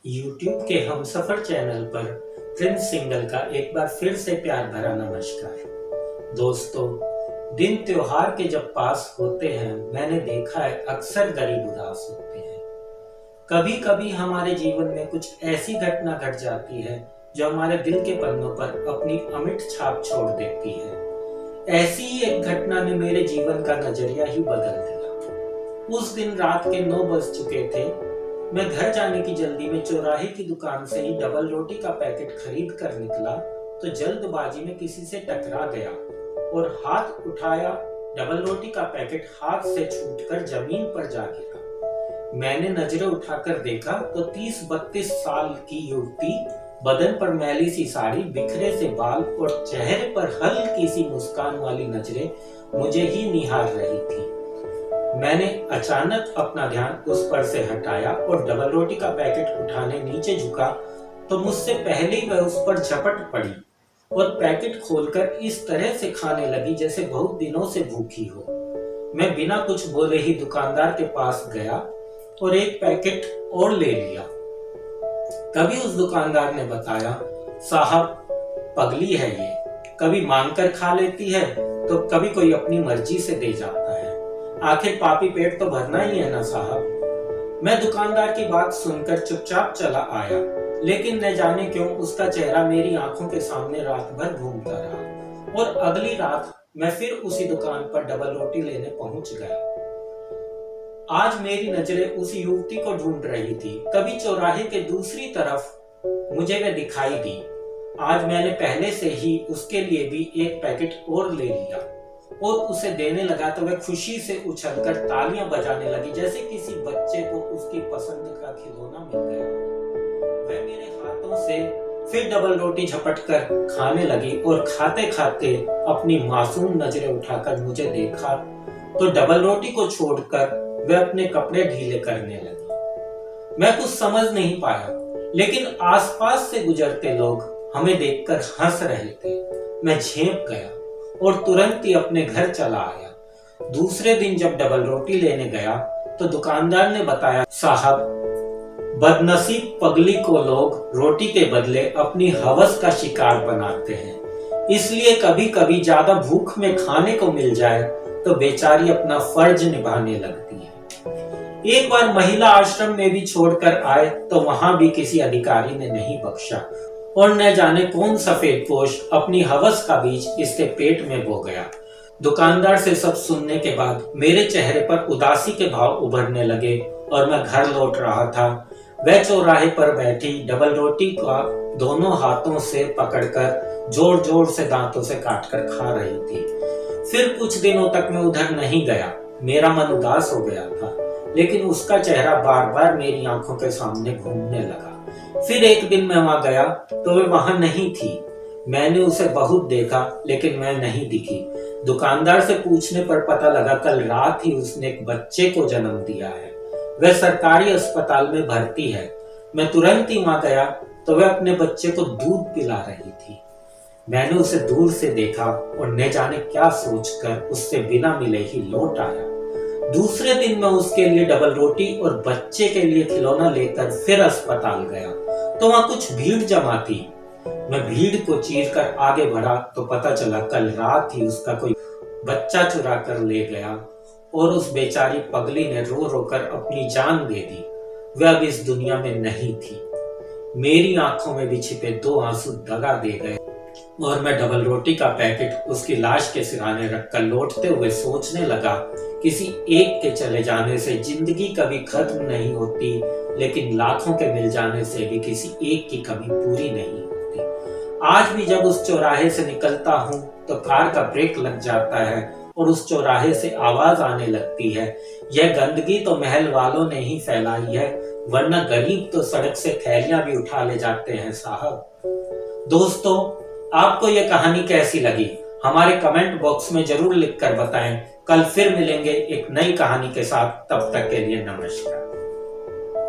YouTube के Humsafar channel पर Prince single का एक बार फिर से प्यार भरा नमस्कार। दोस्तों, दिन त्योहार के जब पास होते हैं, मैंने देखा है अक्सर गरीब उदास होते हैं। कभी कभी हमारे जीवन में कुछ ऐसी घटना घट जाती है जो हमारे दिल के पन्नों पर अपनी अमिट छाप छोड़ देती है। ऐसी ही एक घटना ने मेरे जीवन का नजरिया ही बदल दिया। उस दिन रात के 9 बज चुके थे। मैं घर जाने की जल्दी में चौराहे की दुकान से ही डबल रोटी का पैकेट खरीद कर निकला तो जल्दबाजी में किसी से टकरा गया और हाथ उठाया, डबल रोटी का पैकेट हाथ से छूटकर जमीन पर जा गिरा। मैंने नजरें उठाकर देखा तो 30-32 साल की युवती, बदन पर मैली सी साड़ी, बिखरे से बाल और चेहरे पर हल्की सी मुस्कान वाली नजरें मुझे ही निहार रही थी। मैंने अचानक अपना ध्यान उस पर से हटाया और डबल रोटी का पैकेट उठाने नीचे झुका तो मुझसे पहले ही वह उस पर झपट पड़ी और पैकेट खोलकर इस तरह से खाने लगी जैसे बहुत दिनों से भूखी हो। मैं बिना कुछ बोले ही दुकानदार के पास गया और एक पैकेट और ले लिया। तभी उस दुकानदार ने बताया, साहब, पगली है ये, कभी मांग कर खा लेती है तो कभी कोई अपनी मर्जी से दे जाता है। आखिर पापी पेट तो भरना ही है ना साहब। मैं दुकानदार की बात सुनकर चुपचाप चला आया, लेकिन न जाने क्यों उसका चेहरा मेरी आंखों के सामने रात भर घूमता रहा और अगली रात मैं फिर उसी दुकान पर डबल रोटी लेने पहुंच गया। आज मेरी नजरें उस युवती को ढूंढ रही थी। तभी चौराहे के दूसरी तरफ मुझे वह दिखाई दी। आज मैंने पहले से ही उसके लिए भी एक पैकेट और ले लिया और उसे देने लगा तो वह खुशी से उछलकर तालियां बजाने लगी जैसे किसी बच्चे को उसकी पसंद का खिलौना मिल गया। वह मेरे हाथों से फिर डबल रोटी झपटकर खाने लगी और खाते खाते अपनी मासूम नजरें उठाकर मुझे देखा तो डबल रोटी को छोड़कर वह अपने कपड़े ढीले करने लगी। मैं कुछ समझ नहीं पाया, लेकिन आसपास से गुजरते लोग हमें देखकर हंस रहे थे। मैं झेप गया और तुरंत ही अपने घर चला आया। दूसरे दिन जब डबल रोटी लेने गया तो दुकानदार ने बताया, साहब, बदनसीब पगली को लोग रोटी के बदले अपनी हवस का शिकार बनाते हैं। इसलिए कभी कभी ज्यादा भूख में खाने को मिल जाए तो बेचारी अपना फर्ज निभाने लगती है। एक बार महिला आश्रम में भी छोड़कर आए तो वहां भी किसी अधिकारी ने नहीं बख्शा और न जाने कौन सफेद पोश अपनी हवस का बीज इसके पेट में बो गया। दुकानदार से सब सुनने के बाद मेरे चेहरे पर उदासी के भाव उभरने लगे और मैं घर लौट रहा था। वह चौराहे पर बैठी डबल रोटी का दोनों हाथों से पकड़कर जोर जोर से दांतों से काटकर खा रही थी। फिर कुछ दिनों तक मैं उधर नहीं गया। मेरा मन उदास हो गया था, लेकिन उसका चेहरा बार बार मेरी आंखों के सामने घूमने लगा। फिर एक दिन मैं वहां गया तो वह वहां नहीं थी। मैंने उसे बहुत देखा, लेकिन मैं नहीं दिखी। दुकानदार से पूछने पर पता लगा कल रात ही उसने एक बच्चे को जन्म दिया है। वह सरकारी अस्पताल में भर्ती है। मैं तुरंत ही वहां गया तो वह अपने बच्चे को दूध पिला रही थी। मैंने उसे दूर से देखा और न जाने क्या सोचकर उससे बिना मिले ही लौट आया। दूसरे दिन मैं उसके लिए डबल रोटी और बच्चे के लिए खिलौना लेकर फिर अस्पताल गया तो वहां कुछ भीड़ जमा थी। मैं भीड़ को चीरकर आगे बढ़ा तो पता चला कल रात ही उसका कोई बच्चा चुरा कर ले गया और उस बेचारी पगली ने रो रो कर अपनी जान दे दी। वह अब इस दुनिया में नहीं थी। मेरी आंखों में भी छिपे 2 आंसू दगा दे गए और मैं डबल रोटी का पैकेट उसकी लाश के सिराने रखकर लौटते हुए सोचने लगा, किसी एक के चले जाने से जिंदगी कभी खत्म नहीं होती, लेकिन लाखों के मिल जाने से भी किसी एक की कमी पूरी नहीं होती। आज भी जब उस चौराहे से निकलता हूँ तो कार का ब्रेक लग जाता है और उस चौराहे से आवाज आने लगती है, यह गंदगी तो महल वालों ने ही फैलाई है, वरना गरीब तो सड़क से थैलियां भी उठा ले जाते हैं साहब। दोस्तों, आपको यह कहानी कैसी लगी हमारे कमेंट बॉक्स में जरूर लिखकर बताएं। कल फिर मिलेंगे एक नई कहानी के साथ। तब तक के लिए नमस्कार।